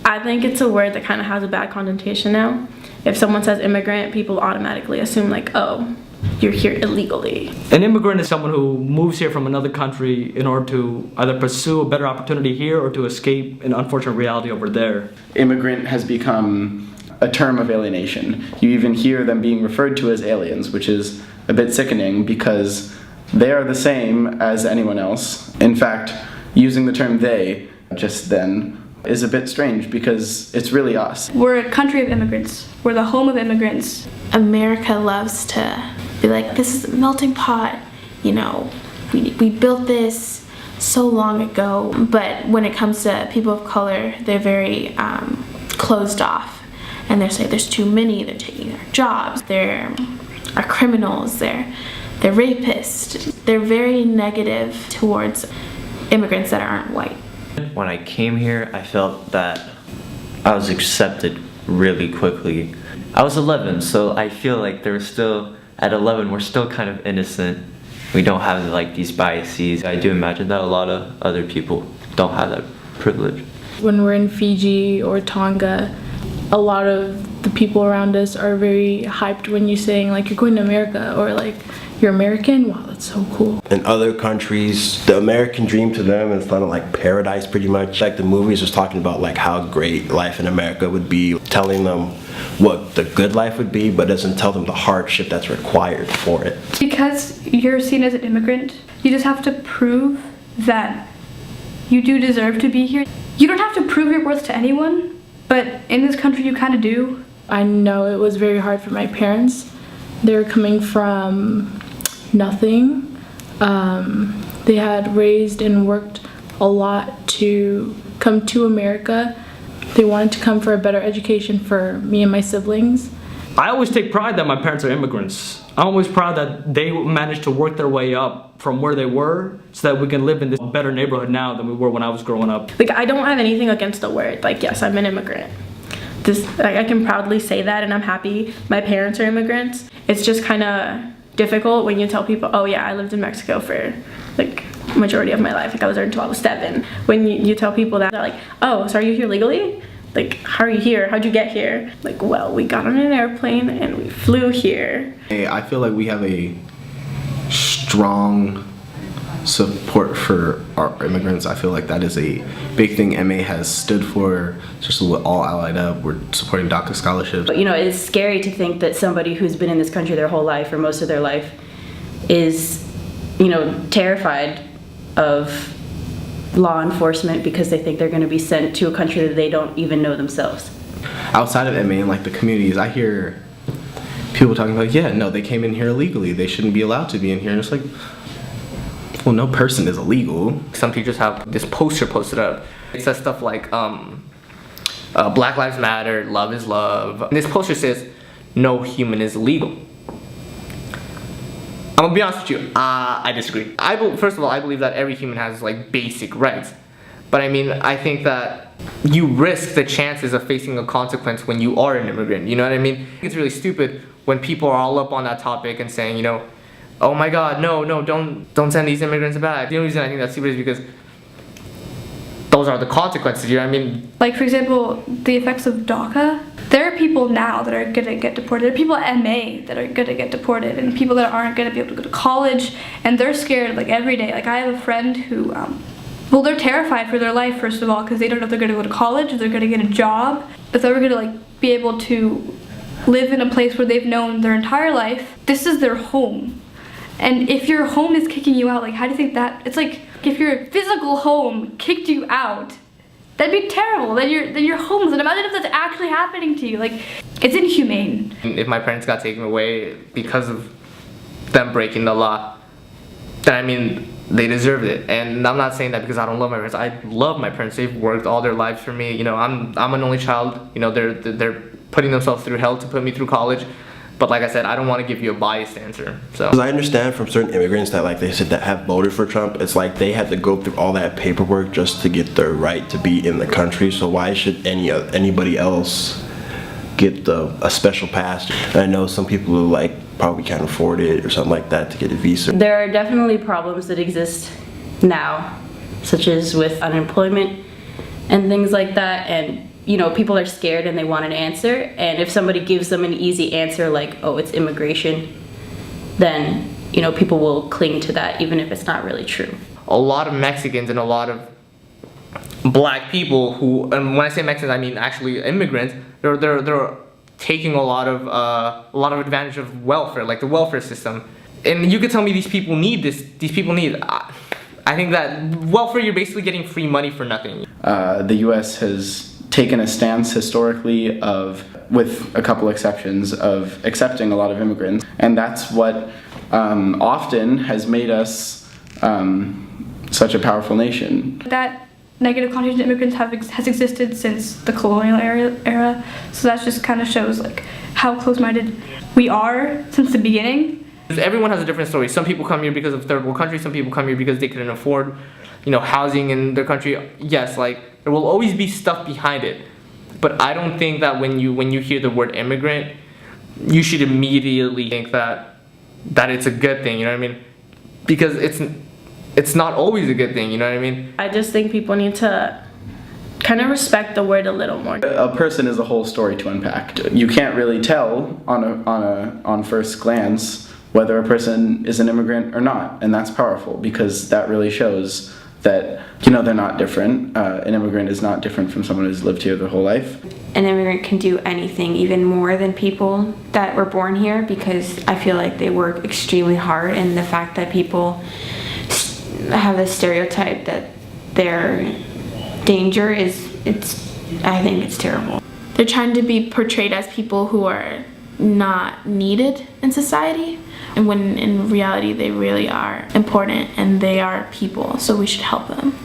I think it's a word that kind of has a bad connotation now. If someone says immigrant, people automatically assume like, oh, you're here illegally. An immigrant is someone who moves here from another country in order to either pursue a better opportunity here or to escape an unfortunate reality over there. Immigrant has become a term of alienation. You even hear them being referred to as aliens, which is a bit sickening because they are the same as anyone else. In fact, using the term they just then is a bit strange because it's really us. We're a country of immigrants. We're the home of immigrants. America loves to be like, this is a melting pot, you know, we built this so long ago, but when it comes to people of color, they're very closed off, and they're saying there's too many, they're taking our jobs, they're are criminals, they're rapists. They're very negative towards immigrants that aren't white. When I came here, I felt that I was accepted really quickly. I was 11, so I feel like there was still, at 11, we're still kind of innocent. We don't have like these biases. I do imagine that a lot of other people don't have that privilege. When we're in Fiji or Tonga, a lot of the people around us are very hyped when you're saying like you're going to America or like you're American. Wow, that's so cool. In other countries, the American dream to them is kind of like paradise pretty much. Like the movies was talking about like how great life in America would be, telling them what the good life would be, but doesn't tell them the hardship that's required for it. Because you're seen as an immigrant, you just have to prove that you do deserve to be here. You don't have to prove your worth to anyone, but in this country you kind of do. I know it was very hard for my parents. They were coming from nothing. They had raised and worked a lot to come to America. They wanted to come for a better education for me and my siblings. I always take pride that my parents are immigrants. I'm always proud that they managed to work their way up from where they were so that we can live in this better neighborhood now than we were when I was growing up. Like, I don't have anything against the word. Like, yes, I'm an immigrant. I can proudly say that, and I'm happy my parents are immigrants. It's just kind of difficult when you tell people, oh yeah, I lived in Mexico for like majority of my life. Like I was there until I was 7. When you tell people that, they're like, oh, so are you here legally? Like, how are you here? How'd you get here? Like, well, we got on an airplane and we flew here. I feel like we have a strong support for our immigrants. I feel like that is a big thing M-A has stood for, especially with All Allied Up. We're supporting DACA scholarships. But you know, it's scary to think that somebody who's been in this country their whole life or most of their life is, you know, terrified of law enforcement because they think they're going to be sent to a country that they don't even know themselves. Outside of M-A and like the communities, I hear people talking about, yeah, no, they came in here illegally. They shouldn't be allowed to be in here. And it's like, well, no person is illegal. Some teachers have this poster posted up. It says stuff like, Black Lives Matter, love is love. And this poster says, no human is illegal. I'm gonna be honest with you, I disagree. First of all, I believe that every human has like basic rights. But I mean, I think that you risk the chances of facing a consequence when you are an immigrant, you know what I mean? It's really stupid when people are all up on that topic and saying, you know, oh my God, no, don't send these immigrants back. The only reason I think that's stupid is because those are the consequences, you know what I mean? Like, for example, the effects of DACA. There are people now that are gonna get deported. There are people at M-A that are gonna get deported, and people that aren't gonna be able to go to college, and they're scared like every day. Like, I have a friend who, well, they're terrified for their life, first of all, because they don't know if they're gonna go to college, if they're gonna get a job, if they're gonna like be able to live in a place where they've known their entire life. This is their home. And if your home is kicking you out, like, how do you think that, it's like, if your physical home kicked you out, that'd be terrible. Then your home's, and imagine if that's actually happening to you. Like, it's inhumane. If my parents got taken away because of them breaking the law, then I mean, they deserved it. And I'm not saying that because I don't love my parents. I love my parents. They've worked all their lives for me. You know, I'm an only child. You know, they're putting themselves through hell to put me through college. But like I said, I don't want to give you a biased answer. So I understand from certain immigrants that, like they said, that have voted for Trump, it's like they had to go through all that paperwork just to get their right to be in the country. So why should anybody else get a special pass? And I know some people who like probably can't afford it or something like that to get a visa. There are definitely problems that exist now, such as with unemployment and things like that, and people are scared and they want an answer, and if somebody gives them an easy answer like, oh, it's immigration, then people will cling to that even if it's not really true. A lot of Mexicans and a lot of black people who, and when I say Mexicans, I mean actually immigrants, they're taking a lot of advantage of welfare, like the welfare system. And you could tell me these people need this. These people need. I think that welfare, you're basically getting free money for nothing. The U.S. has taken a stance historically of, with a couple exceptions, of accepting a lot of immigrants, and that's what often has made us such a powerful nation. That negative connotation to immigrants has existed since the colonial era, so that just kind of shows like how close-minded we are since the beginning. Everyone has a different story. Some people come here because of third world countries. Some people come here because they couldn't afford, housing in their country. Yes, like there will always be stuff behind it, but I don't think that when you hear the word immigrant, you should immediately think that it's a good thing. You know what I mean? Because it's not always a good thing. You know what I mean? I just think people need to kind of respect the word a little more. A person is a whole story to unpack. You can't really tell on first glance whether a person is an immigrant or not, and that's powerful because that really shows that they're not different. An immigrant is not different from someone who's lived here their whole life. An immigrant can do anything, even more than people that were born here, because I feel like they work extremely hard, and the fact that people have this stereotype that their danger I think it's terrible. They're trying to be portrayed as people who are not needed in society, and when in reality they really are important and they are people, so we should help them.